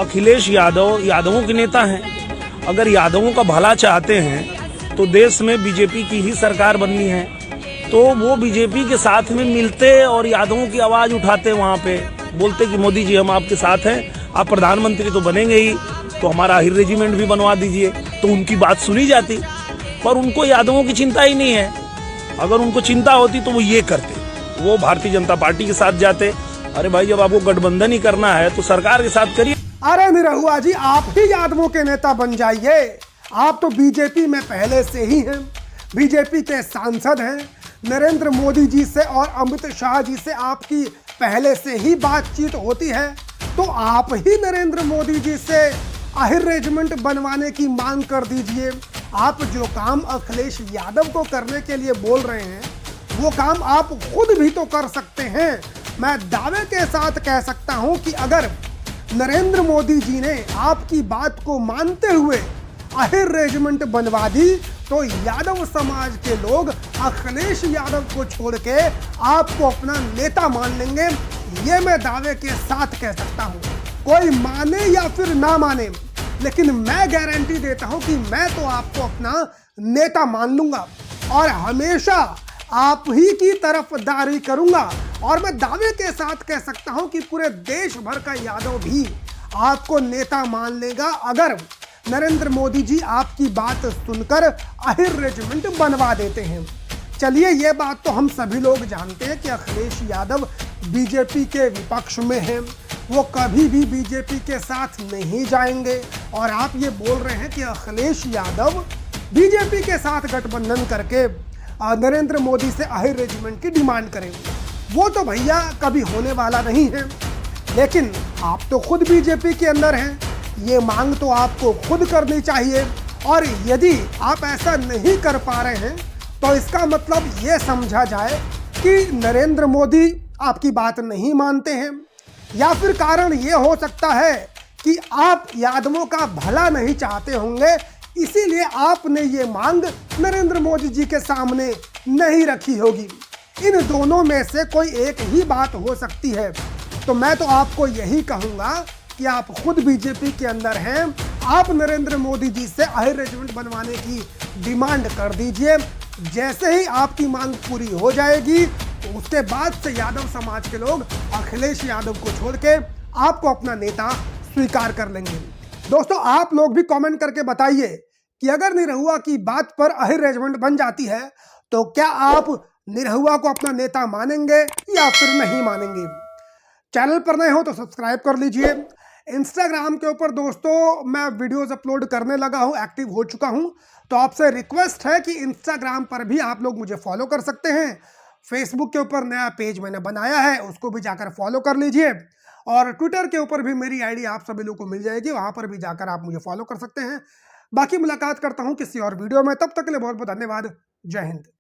अखिलेश यादव यादवों के नेता हैं। अगर यादवों का भला चाहते हैं तो देश में बीजेपी की ही सरकार बननी है, तो वो बीजेपी के साथ में मिलते और यादवों की आवाज उठाते, वहाँ पे बोलते कि मोदी जी हम आपके साथ हैं, आप प्रधानमंत्री तो बनेंगे ही, तो हमारा आहिर रेजिमेंट भी बनवा दीजिए, तो उनकी बात सुनी जाती। पर उनको यादवों की चिंता ही नहीं है। अगर उनको चिंता होती तो वो ये करते, वो भारतीय जनता पार्टी के साथ जाते। अरे भाई, जब आपको गठबंधन ही करना है तो सरकार के साथ करिए। अरे निरहुआ जी, आप ही यादवों के नेता बन जाइए। आप तो बीजेपी में पहले से ही हैं, बीजेपी के सांसद हैं। नरेंद्र मोदी जी से और अमित शाह जी से आपकी पहले से ही बातचीत होती है, तो आप ही नरेंद्र मोदी जी से आहिर रेजिमेंट बनवाने की मांग कर दीजिए। आप जो काम अखिलेश यादव को करने के लिए बोल रहे हैं, वो काम आप खुद भी तो कर सकते हैं। मैं दावे के साथ कह सकता हूं कि अगर नरेंद्र मोदी जी ने आपकी बात को मानते हुए आहिर रेजिमेंट बनवा दी, तो यादव समाज के लोग अखिलेश यादव को छोड़ के आपको अपना नेता मान लेंगे। ये मैं दावे के साथ कह सकता हूं। कोई माने या फिर ना माने, लेकिन मैं गारंटी देता हूं कि मैं तो आपको अपना नेता मान लूंगा और हमेशा आप ही की तरफदारी करूंगा। और मैं दावे के साथ कह सकता हूं कि पूरे देश भर का यादव भी आपको नेता मान लेगा, अगर नरेंद्र मोदी जी आपकी बात सुनकर आहिर रेजिमेंट बनवा देते हैं। चलिए, ये बात तो हम सभी लोग जानते हैं कि अखिलेश यादव बीजेपी के विपक्ष में हैं, वो कभी भी बीजेपी के साथ नहीं जाएंगे। और आप ये बोल रहे हैं कि अखिलेश यादव बीजेपी के साथ गठबंधन करके नरेंद्र मोदी से आहिर रेजिमेंट की डिमांड करेंगे। वो तो भैया कभी होने वाला नहीं है। लेकिन आप तो खुद बीजेपी के अंदर हैं, ये मांग तो आपको खुद करनी चाहिए। और यदि आप ऐसा नहीं कर पा रहे हैं, तो इसका मतलब ये समझा जाए कि नरेंद्र मोदी आपकी बात नहीं मानते हैं, या फिर कारण ये हो सकता है कि आप यादवों का भला नहीं चाहते होंगे, इसीलिए आपने ये मांग नरेंद्र मोदी जी के सामने नहीं रखी होगी। इन दोनों में से कोई एक ही बात हो सकती है। तो मैं तो आपको यही कहूंगा कि आप खुद बीजेपी के अंदर हैं, आप नरेंद्र मोदी जी से आहिर रेजिमेंट बनवाने की डिमांड कर दीजिए। जैसे ही आपकी मांग पूरी हो जाएगी, तो उसके बाद से यादव समाज के लोग अखिलेश यादव को छोड़ के आपको अपना नेता स्वीकार कर लेंगे। दोस्तों, आप लोग भी कमेंट करके बताइए कि अगर निरहुआ की बात पर आहिर रेजिमेंट बन जाती है, तो क्या आप निरहुआ को अपना नेता मानेंगे या फिर नहीं मानेंगे। चैनल पर नए हो तो सब्सक्राइब कर लीजिए। इंस्टाग्राम के ऊपर दोस्तों मैं वीडियोस अपलोड करने लगा हूं, एक्टिव हो चुका हूं, तो आपसे रिक्वेस्ट है कि इंस्टाग्राम पर भी आप लोग मुझे फॉलो कर सकते हैं। फेसबुक के ऊपर नया पेज मैंने बनाया है, उसको भी जाकर फॉलो कर लीजिए। और ट्विटर के ऊपर भी मेरी आईडी आप सभी लोगों को मिल जाएगी, वहां पर भी जाकर आप मुझे फॉलो कर सकते हैं। बाकी मुलाकात करता हूं किसी और वीडियो में, तब तक के लिए बहुत बहुत धन्यवाद। जय हिंद।